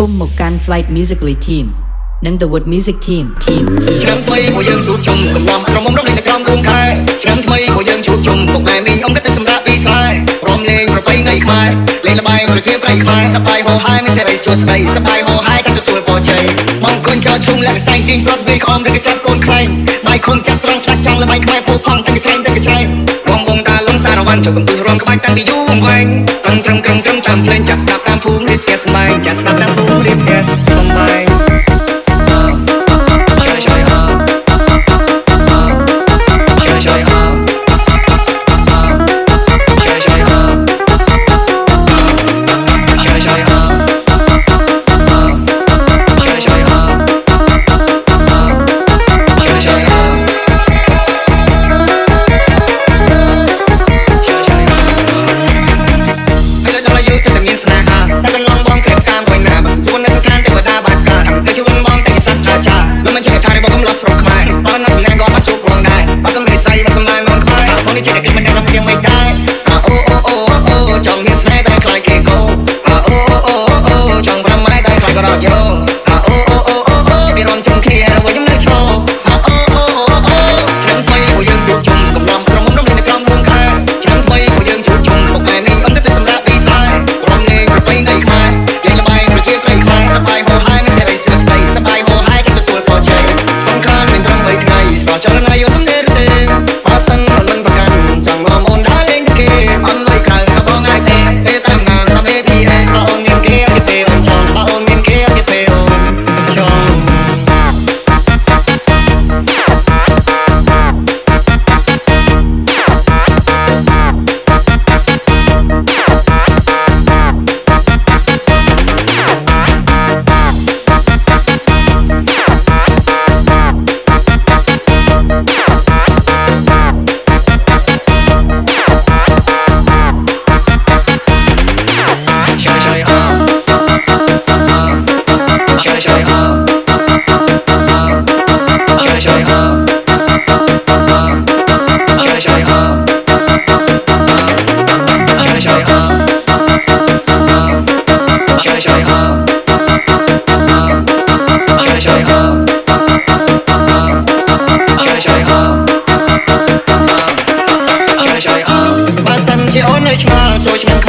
គុំមកកាន់ Flight Musically Team និង The Wood Music Team ឆ្នាំថ្មីcủaយើងជួបជុំកំឡំក្រុមមុំរំលេងនៅក្រោមដួងខែឆ្នាំថ្មីcủaយើងជួបជុំពុកម៉ែមីងអ៊ំគិតទៅសម្រាប់ពីស្រែព្រមលេងប្រពៃណីខ្មែរលេងល្បែងប្រជាប្រិយខ្មែរសប្បាយហូរហាយមានសេរីសួស្ដីសប្បាយហូរហាយចាំទទួលពរជ័យបងគុណចោលឈុំលាក់កសែងទីងប្រត់វាខំឬក៏ចាប់កូនខ្លែងបាយខំចាប់ត្រង់ស្ដាច់ចង់ល្បែងខ្មែរពោផង់ទាំងកញ្ឆេងបងតាលំសារវ៉ាន់ចូលកំពុះរំក្បាច់តាំងពីយូរអង្វែងត្រឹមចាំភ្លេងចាក់ស្ដាប់តាមភូមិរៀបផ្ទះសម្បែងចាក់ស្ដាប់តាមភូមិរៀបផ្ទះសម្បែងជាអូននៅឆ្ងល់ចូលឆ្នាំ